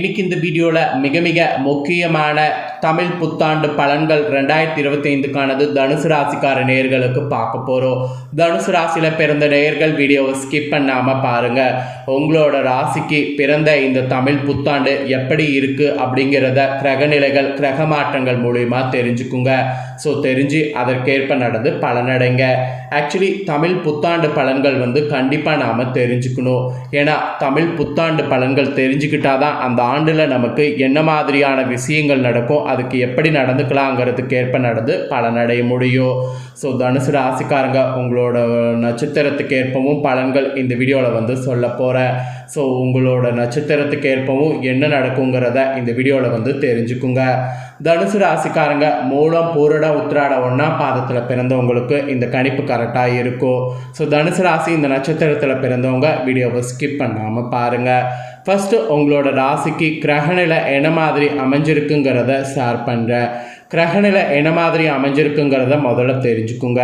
இன்னைக்கு இந்த வீடியோவில் மிக மிக முக்கியமான தமிழ் புத்தாண்டு பலன்கள் 2025க்கானது தனுசு ராசிக்கார நேயர்களுக்கு பார்க்க போகிறோம். தனுசு ராசியில் பிறந்த நேயர்கள் வீடியோவை ஸ்கிப் பண்ணாமல் பாருங்கள். உங்களோட ராசிக்கு பிறந்த இந்த தமிழ் புத்தாண்டு எப்படி இருக்குது அப்படிங்கிறத கிரகநிலைகள் கிரக மாற்றங்கள் மூலிமா தெரிஞ்சுக்குங்க. ஸோ தெரிஞ்சு அதற்கேற்ப நடந்து பலனடைங்க. ஆக்சுவலி தமிழ் புத்தாண்டு பலன்கள் கண்டிப்பாக நாம் தெரிஞ்சுக்கணும். ஏன்னா தமிழ் புத்தாண்டு பலன்கள் தெரிஞ்சுக்கிட்டாதான் அந்த ஆண்டில் நமக்கு என்ன மாதிரியான விஷயங்கள் நடக்கும், அதுக்கு எப்படி நடந்துக்கலாங்கிறதுக்கு ஏற்ப நடந்து பலனடைய முடியும். ஸோ தனுசு ராசிக்காரங்க உங்களோட நட்சத்திரத்துக்கு ஏற்பவும் பலன்கள் இந்த வீடியோவில் சொல்ல போகிறேன். ஸோ உங்களோட நட்சத்திரத்துக்கு ஏற்பவும் என்ன நடக்குங்கிறத இந்த வீடியோவில் தெரிஞ்சுக்குங்க. தனுசு ராசிக்காரங்க மூலம் பூரட உத்திராட 1ஆம் பாதத்தில் பிறந்தவங்களுக்கு இந்த கணிப்பு கரெக்டாக இருக்கும். ஸோ தனுசு ராசி இந்த நட்சத்திரத்தில் பிறந்தவங்க வீடியோவை ஸ்கிப் பண்ணாமல் பாருங்கள். ஃபஸ்ட்டு உங்களோட ராசிக்கு கிரகநிலை என்ன மாதிரி அமைஞ்சிருக்குங்கிறத ஷேர் பண்ணுறேன். கிரகநிலை என்ன மாதிரி அமைஞ்சிருக்குங்கிறத முதல்ல தெரிஞ்சுக்குங்க.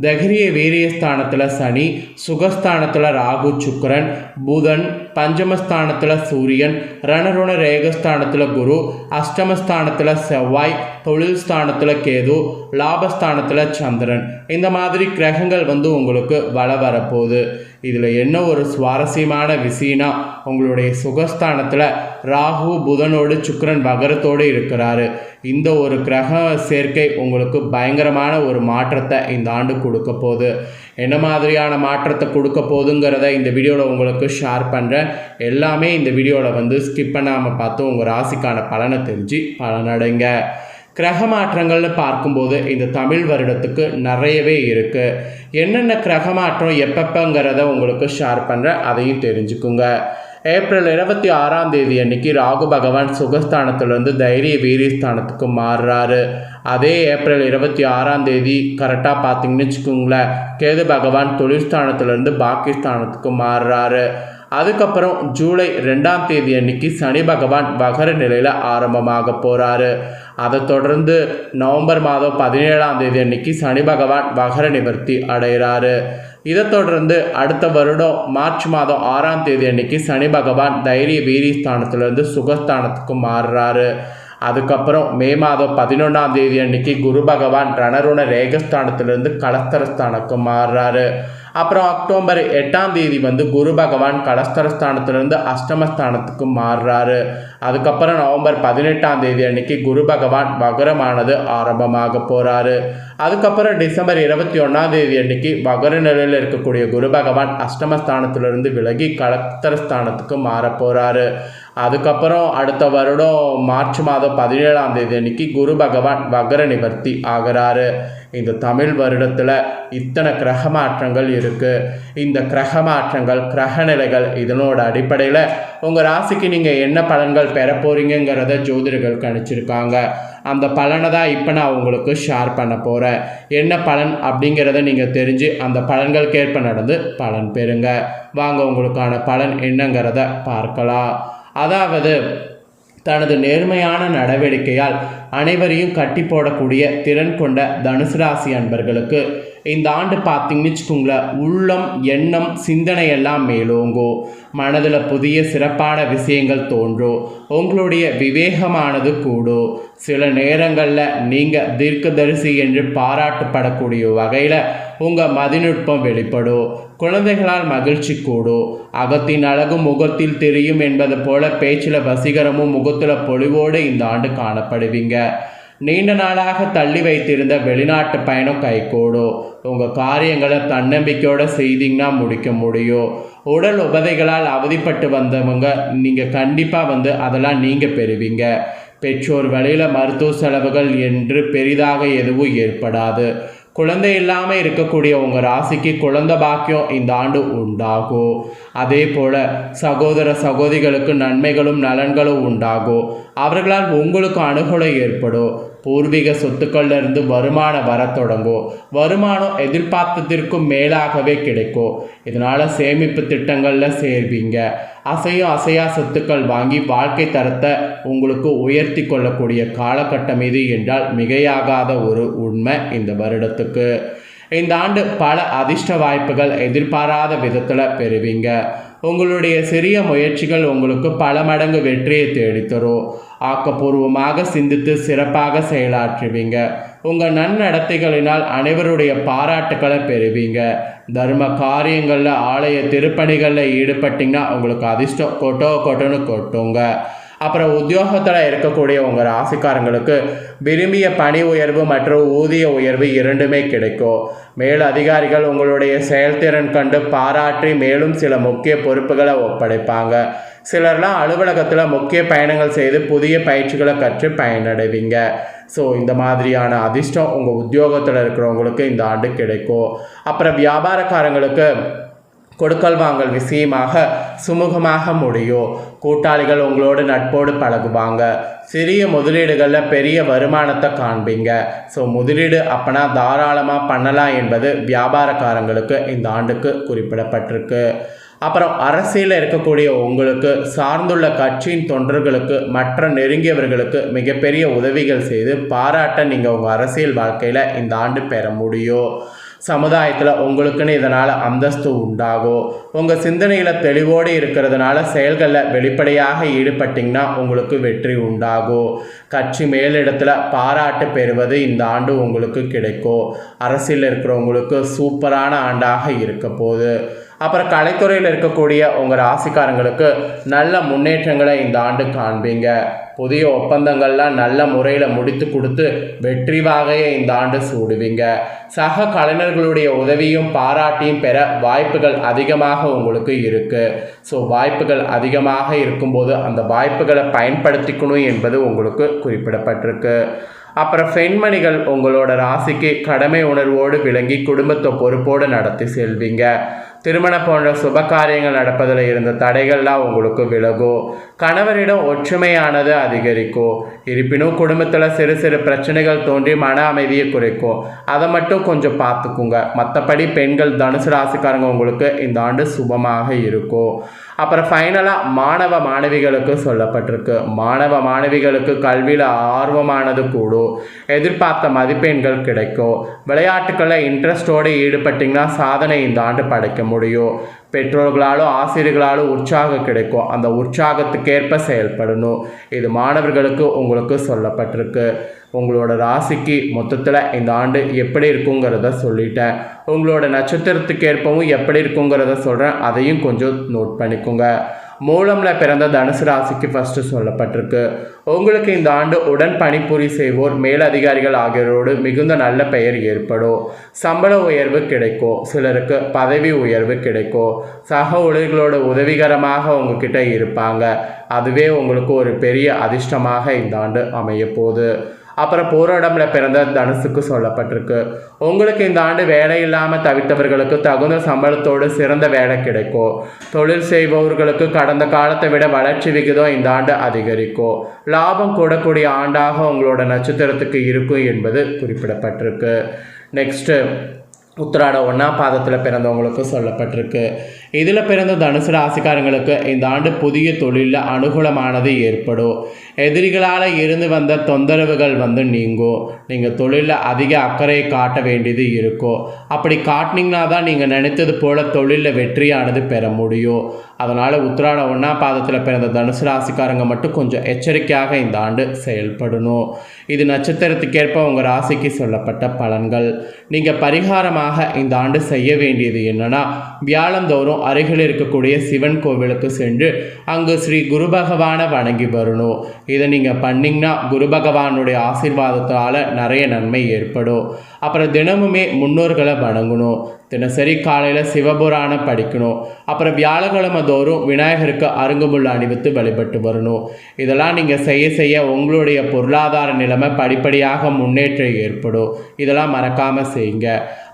தைரிய வீரியஸ்தானத்தில் சனி, சுகஸ்தானத்தில் ராகு சுக்கிரன், புதன், பஞ்சமஸ்தானத்தில் சூரியன், ரணருண ரேகஸ்தானத்தில் குரு, அஷ்டமஸ்தானத்தில் செவ்வாய், தொழில் ஸ்தானத்தில் கேது, லாபஸ்தானத்தில் சந்திரன். இந்த மாதிரி கிரகங்கள் உங்களுக்கு வரப்போகுது. இதில் என்ன ஒரு சுவாரஸ்யமான விஷயம்னா, உங்களுடைய சுகஸ்தானத்தில் ராகு புதனோடு சுக்கிரன் வகரத்தோடு இருக்கிறாரு. இந்த ஒரு கிரக சேர்க்கை உங்களுக்கு பயங்கரமான ஒரு மாற்றத்தை இந்த ஆண்டு கொடுக்க போகுது. என்ன மாதிரியான மாற்றத்தை கொடுக்க போகுதுங்கிறத இந்த வீடியோவில் உங்களுக்கு ஷேர் பண்ணுறேன். எல்லாமே இந்த வீடியோவில் ஸ்கிப் பண்ணாமல் பார்த்து உங்கள் ராசிக்கான பலனை தெரிஞ்சு பலனடைங்க. கிரக மாற்றங்கள்னு பார்க்கும்போது இந்த தமிழ் வருடத்துக்கு நிறையவே இருக்குது. என்னென்ன கிரக மாற்றம் எப்பப்பங்கிறத உங்களுக்கு ஷேர் பண்ணுறேன், அதையும் தெரிஞ்சுக்குங்க. ஏப்ரல் 26ஆம் தேதி அன்னைக்கு ராகு பகவான் சுகஸ்தானத்திலிருந்து தைரிய வீரியஸ்தானத்துக்கு மாறுறாரு. அதே ஏப்ரல் 26ஆம் தேதி கரெக்டாக பார்த்தீங்கன்னு வச்சுக்கோங்களேன், கேது பகவான் தொழில்ஸ்தானத்திலிருந்து பாகிஸ்தானத்துக்கு மாறுறாரு. அதுக்கப்புறம் ஜூலை 2ஆம் தேதி அன்னைக்கு சனி பகவான் வகர நிலையில் ஆரம்பமாக போகிறாரு. அதை தொடர்ந்து நவம்பர் மாதம் 17ஆம் தேதி அன்னைக்கு சனி பகவான் வகர நிவர்த்தி அடைகிறாரு. இதை தொடர்ந்து அடுத்த வருடம் மார்ச் மாதம் 6ஆம் தேதி அன்னைக்கு சனி பகவான் தைரிய வீரியஸ்தானத்திலிருந்து சுகஸ்தானத்துக்கு மாறுறாரு. அதுக்கப்புறம் மே மாதம் 11ஆம் தேதி அன்னைக்கு குரு பகவான் ரணருண ரேகஸ்தானத்திலிருந்து கலஸ்தரஸ்தானத்துக்கு மாறுறாரு. அப்புறம் அக்டோபர் 8ஆம் தேதி குரு பகவான் கலஸ்தரஸ்தானத்திலிருந்து அஷ்டமஸ்தானத்துக்கு மாறுறாரு. அதுக்கப்புறம் நவம்பர் 18ஆம் தேதி அன்னைக்கு குரு பகவான் வகரமானது ஆரம்பமாக போகிறாரு. அதுக்கப்புறம் டிசம்பர் 21ஆம் தேதி அன்னைக்கு வகர நிலையில் இருக்கக்கூடிய குரு பகவான் அஷ்டமஸ்தானத்திலிருந்து விலகி கலஸ்தரஸ்தானத்துக்கு மாற போகிறாரு. அதுக்கப்புறம் அடுத்த வருடம் மார்ச் மாதம் 17ஆம் தேதி அன்னைக்கு குரு பகவான் வகர நிவர்த்தி ஆகிறாரு. இந்த தமிழ் வருடத்தில் இத்தனை கிரக மாற்றங்கள் இருக்குது. இந்த கிரக மாற்றங்கள் கிரகநிலைகள் இதனோட அடிப்படையில் உங்கள் ராசிக்கு நீங்கள் என்ன பலன்கள் பெற போகிறீங்கிறத ஜோதிடர்கள் கணிச்சிருக்காங்க. அந்த பலனை தான் இப்போ நான் உங்களுக்கு ஷேர் பண்ண போகிறேன். என்ன பலன் அப்படிங்கிறத நீங்கள் தெரிஞ்சு அந்த பலன்களுக்கேற்ப நடந்து பலன் பெறுங்க. வாங்க உங்களுக்கான பலன் என்னங்கிறத பார்க்கலாம். அதாவது தனது நேர்மையான நடவடிக்கையால் அனைவரையும் கட்டி போடக்கூடிய திறன் கொண்ட தனுசு ராசி அன்பர்களுக்கு இந்த ஆண்டு பார்த்தீங்கன்னு வச்சுக்கோங்களேன், உள்ளம் எண்ணம் சிந்தனை எல்லாம் மேலோங்கும். மனதில் புதிய சிறப்பான விஷயங்கள் தோன்றும். உங்களுடைய விவேகமானது கூடும். சில நேரங்களில் நீங்கள் தீர்க்கதரிசி என்று பாராட்டப்படக்கூடிய வகையில் உங்கள் மதிநுட்பம் வெளிப்படும். குழந்தைகளால் மகிழ்ச்சி கூடும். அகத்தின் அழகு முகத்தில் தெரியும் என்பது போல பேச்சில் வசீகரமும் முகத்தில் பொலிவோடு இந்த ஆண்டு காணப்படுவீங்க. நீண்ட நாளாக தள்ளி வைத்திருந்த வெளிநாட்டு பயணம் கைகூடும். உங்கள் காரியங்களை தன்னம்பிக்கையோடு செய்தீங்கன்னா முடிக்க முடியும். உடல் உபதைகளால் அவதிப்பட்டு வந்தவங்க நீங்கள் கண்டிப்பாக அதெல்லாம் நீங்கள் பெறுவீங்க. பெற்றோர் வழியில் மருத்துவ செலவுகள் என்று பெரிதாக எதுவும் ஏற்படாது. குழந்தை இல்லாமல் இருக்கக்கூடிய உங்கள் ராசிக்கு குழந்தை பாக்கியம் இந்த ஆண்டு உண்டாகும். அதே போல் சகோதர சகோதரிகளுக்கு நன்மைகளும் நலன்களும் உண்டாகும். அவர்களால் உங்களுக்கு அனுகூலம் ஏற்படும். பூர்வீக சொத்துக்களிலிருந்து வருமானம் வர தொடங்கும். வருமானம் எதிர்பார்த்ததற்கும் மேலாகவே கிடைக்கும். இதனால் சேமிப்பு திட்டங்களில் சேர்வீங்க. அசையும் அசையா சொத்துக்கள் வாங்கி வாழ்க்கை தரத்தை உங்களுக்கு உயர்த்தி கொள்ளக்கூடிய காலகட்டம் இது என்றால் மிகையாகாத ஒரு உண்மை இந்த வருடத்துக்கு. இந்த ஆண்டு பல அதிர்ஷ்ட வாய்ப்புகள் எதிர்பாராத விதத்தில் பெறுவீங்க. உங்களுடைய சிறிய முயற்சிகள் உங்களுக்கு பல மடங்கு வெற்றியை தேடித்தரும். ஆக்கப்பூர்வமாக சிந்தித்து சிறப்பாக செயலாற்றுவீங்க. உங்கள் நன்னடத்தைகளினால் அனைவருடைய பாராட்டுக்களை பெறுவீங்க. தர்ம காரியங்களில் ஆலய திருப்பணிகளில் ஈடுபட்டிங்கன்னா உங்களுக்கு அதிர்ஷ்டம் கொட்டோன்னு கொட்டுங்க. அப்புறம் உத்தியோகத்தில் இருக்கக்கூடிய உங்கள் ராசிக்காரங்களுக்கு விரும்பிய பணி உயர்வு மற்றும் ஊதிய உயர்வு இரண்டுமே கிடைக்கும். மேல் அதிகாரிகள் உங்களுடைய செயல்திறன் கண்டு பாராட்டி மேலும் சில முக்கிய பொறுப்புகளை ஒப்படைப்பாங்க. சிலர்லாம் அலுவலகத்தில் முக்கிய பயணங்கள் செய்து புதிய பயிற்சிகளை கற்று பயனடைவீங்க. ஸோ இந்த மாதிரியான அதிர்ஷ்டம் உங்கள் உத்தியோகத்தில் இருக்கிறவங்களுக்கு இந்த ஆண்டு கிடைக்கும். அப்புறம் வியாபாரக்காரங்களுக்கு கொடுக்கல் வாங்கல் விஷயமாக சுமூகமாக முடியும். கூட்டாளிகள் உங்களோட நட்போடு பழகுவாங்க. சிறிய முதலீடுகளில் பெரிய வருமானத்தை காண்பீங்க. ஸோ முதலீடு அப்போனா தாராளமாக பண்ணலாம் என்பது வியாபாரக்காரங்களுக்கு இந்த ஆண்டுக்கு குறிப்பிடப்பட்டிருக்கு. அப்புறம் அரசியலில் இருக்கக்கூடிய உங்களுக்கு சார்ந்துள்ள கட்சியின் தொண்டர்களுக்கு மற்ற நெருங்கியவர்களுக்கு மிகப்பெரிய உதவிகள் செய்து பாராட்ட நீங்கள் உங்கள் அரசியல் வாழ்க்கையில் இந்த ஆண்டு பெற முடியும். சமுதாயத்தில் உங்களுக்குன்னு இதனால் அந்தஸ்து உண்டாகும். உங்கள் சிந்தனையில் தெளிவோடு இருக்கிறதுனால செயல்களில் வெளிப்படையாக ஈடுபட்டிங்கன்னா உங்களுக்கு வெற்றி உண்டாகும். கட்சி மேலிடத்தில் பாராட்டு பெறுவது இந்த ஆண்டு உங்களுக்கு கிடைக்கும். அரசியலில் இருக்கிறவங்களுக்கு சூப்பரான ஆண்டாக இருக்க போகுது. அப்புறம் கலைத்துறையில் இருக்கக்கூடிய உங்கள் ராசிக்காரங்களுக்கு நல்ல முன்னேற்றங்களை இந்த ஆண்டு காண்பீங்க. புதிய ஒப்பந்தங்கள்லாம் நல்ல முறையில் முடித்து கொடுத்து வெற்றி வாகையை இந்த ஆண்டு சூடுவீங்க. சக கலைஞர்களுடைய உதவியும் பாராட்டியும் பெற வாய்ப்புகள் அதிகமாக உங்களுக்கு இருக்குது. ஸோ வாய்ப்புகள் அதிகமாக இருக்கும்போது அந்த வாய்ப்புகளை பயன்படுத்திக்கணும் என்பது உங்களுக்கு குறிப்பிடப்பட்டிருக்கு. அப்புறம் பெண்மணிகள் உங்களோட ராசிக்கு கடமை உணர்வோடு விளங்கி குடும்பத்தை பொறுப்போடு நடத்தி செல்வீங்க. திருமணம் போன்ற சுப காரியங்கள் நடப்பதில் இருந்த தடைகள்லாம் உங்களுக்கு விலகும். கணவரிடம் ஒற்றுமையானது அதிகரிக்கும். இருப்பினும் குடும்பத்தில் சிறு சிறு பிரச்சனைகள் தோன்றி மன அமைதியை குறைக்கும். அதை மட்டும் கொஞ்சம் பார்த்துக்குங்க. மற்றபடி பெண்கள் தனுசு ராசிக்காரங்க உங்களுக்கு இந்த ஆண்டு சுபமாக இருக்கும். அப்புறம் ஃபைனலாக மாணவ மாணவிகளுக்கு சொல்லப்பட்டிருக்கு. மாணவ மாணவிகளுக்கு கல்வியில் ஆர்வமானது கூடும். எதிர்பார்த்த மதிப்பெண்கள் கிடைக்கும். விளையாட்டுக்களில் இன்ட்ரெஸ்டோடு ஈடுபட்டிங்கன்னா சாதனை இந்த ஆண்டு படைக்க முடியும். பெற்றோர்களாலும் ஆசிரியர்களாலும் உற்சாகம் கிடைக்கும். அந்த உற்சாகத்துக்கேற்ப செயல்படணும். இது மாணவர்களுக்கு உங்களுக்கு சொல்லப்பட்டிருக்கு. உங்களோட ராசிக்கு மொத்தத்தில் இந்த ஆண்டு எப்படி இருக்குங்கிறத சொல்லிட்டேன். உங்களோட நட்சத்திரத்துக்கேற்பவும் எப்படி இருக்குங்கிறத சொல்கிறேன். அதையும் கொஞ்சம் நோட் பண்ணிக்கோங்க. மூலமில் பிறந்த தனுசு ராசிக்கு ஃபஸ்ட்டு சொல்லப்பட்டிருக்கு. உங்களுக்கு இந்த ஆண்டு உடன் பணிபுரி செய்வோர் மேலதிகாரிகள் ஆகியோரோடு மிகுந்த நல்ல பெயர் ஏற்படும். சம்பள உயர்வு கிடைக்கும். சிலருக்கு பதவி உயர்வு கிடைக்கும். சக ஊழியர்களோட உதவிகரமாக உங்ககிட்ட இருப்பாங்க. அதுவே உங்களுக்கு ஒரு பெரிய அதிர்ஷ்டமாக இந்த ஆண்டு அமைய போகுது. அப்புறம் போராடம்ல பிறந்த தனுசுக்கு சொல்லப்பட்டிருக்கு. உங்களுக்கு இந்த ஆண்டு வேலை இல்லாமல் தவிர்த்தவர்களுக்கு தகுந்த சம்பளத்தோடு சிறந்த வேலை கிடைக்கும். தொழில் செய்பவர்களுக்கு கடந்த காலத்தை விட வளர்ச்சி விகிதம் இந்த ஆண்டு அதிகரிக்கும். லாபம் கூடக்கூடிய ஆண்டாக உங்களோட நட்சத்திரத்துக்கு இருக்கும் என்பது குறிப்பிடப்பட்டிருக்கு. நெக்ஸ்ட்டு உத்திராட 1ஆம் பாதத்தில் பிறந்தவங்களுக்கு சொல்லப்பட்டிருக்கு. இதில் பிறந்த தனுசு ராசிக்காரங்களுக்கு இந்த ஆண்டு புதிய தொழிலில் அனுகூலமானது ஏற்படும். எதிரிகளால் இருந்து வந்த தொந்தரவுகள் நீங்கும். நீங்கள் தொழிலில் அதிக அக்கறை காட்ட வேண்டியது இருக்கும். அப்படி காட்டினீங்கன்னா தான் நீங்கள் நினைத்தது போல் தொழிலில் வெற்றியானது பெற முடியும். அதனால் உத்திராட 1ஆம் பாதத்தில் பிறந்த தனுசு ராசிக்காரங்க மட்டும் கொஞ்சம் எச்சரிக்கையாக இந்த ஆண்டு செயல்படணும். இது நட்சத்திரத்துக்கேற்ப உங்கள் ராசிக்கு சொல்லப்பட்ட பலன்கள். நீங்கள் பரிகாரமாக இந்த ஆண்டு செய்ய வேண்டியது என்னன்னா, வியாழந்தோறும் அருகில் இருக்கக்கூடிய சிவன் கோவிலுக்கு சென்று அங்கு ஸ்ரீ குரு பகவானை வணங்கி வரணும். இதை நீங்கள் பண்ணிங்கன்னா குரு பகவானுடைய ஆசீர்வாதத்தால் நிறைய நன்மை ஏற்படும். அப்புறம் தினமுமே முன்னோர்களை வணங்கணும். தினசரி காலையில் சிவபுராணம் படிக்கணும். அப்புறம் வியாழக்கிழமை தோறும் விநாயகருக்கு அருங்கமுள் அணிவித்து வழிபட்டு வரணும். இதெல்லாம் நீங்கள் செய்ய உங்களுடைய பொருளாதார நிலைமை படிப்படியாக முன்னேற்றம் ஏற்படும். இதெல்லாம் மறக்காமல் செய்யுங்க.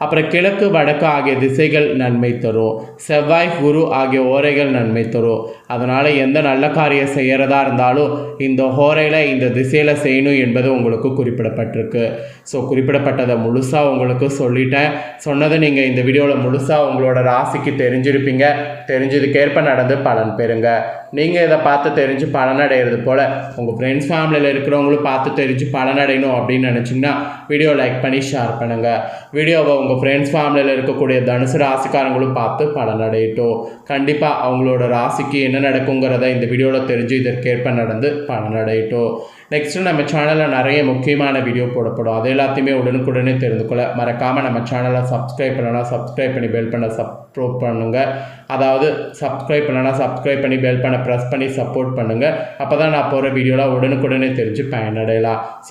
அப்புறம் கிழக்கு வடக்கு ஆகிய திசைகள் நன்மை தரும். செவ்வாய் குரு ஆகிய ஓரைகள் நன்மை தரும். அதனால் எந்த நல்ல காரியம் செய்கிறதா இருந்தாலும் இந்த ஹோரையில் இந்த திசையில் செய்யணும் என்பது உங்களுக்கு குறிப்பிடப்பட்டிருக்கு. ஸோ குறிப்பிடப்பட்டதை முழுசாக உங்களுக்கு சொல்லிட்டேன். சொன்னதை நீங்கள் இந்த வீடியோவில் முழுசாக உங்களோட ராசிக்கு தெரிஞ்சிருப்பீங்க. தெரிஞ்சதுக்கேற்ப நடந்து பலன் பெறுங்க. நீங்கள் இதை பார்த்து தெரிஞ்சு பலனடைகிறது போல் உங்கள் ஃப்ரெண்ட்ஸ் ஃபேமிலியில் இருக்கிறவங்களும் பார்த்து தெரிஞ்சு பலனடையணும் அப்படின்னு நினச்சிங்கன்னா வீடியோ லைக் பண்ணி ஷேர் பண்ணுங்கள். வீடியோவை உங்கள் ஃப்ரெண்ட்ஸ் ஃபேமிலியில் இருக்கக்கூடிய தனுசு ராசிக்காரங்களும் பார்த்து பலனடையட்டும். கண்டிப்பாக அவங்களோட ராசிக்கு என்ன நடக்குங்கிறத இந்த வீடியோவில் தெரிஞ்சு இதற்கேற்ப நடந்து பலனடையட்டும். நெக்ஸ்ட்டு நம்ம சேனலில் நிறைய முக்கியமான வீடியோ போடப்படும். அது எல்லாத்தையுமே உடனுக்குடனே தெரிந்து கொள்ள மறக்காமல் நம்ம சேனலை சப்ஸ்கிரைப் பண்ணலாம், சப்ஸ்கிரைப் பண்ணி பெல் பண்ண சப்போர்ட் பண்ணுங்கள். அதாவது சப்ஸ்கிரைப் பண்ணலாம், சப்ஸ்கிரைப் பண்ணி பெல் பண்ண ப்ரெஸ் பண்ணி சப்போர்ட் பண்ணுங்கள். அப்போ தான் நான் போகிற வீடியோலாம் உடனுக்குடனே தெரிஞ்சு பயனடையலாம்.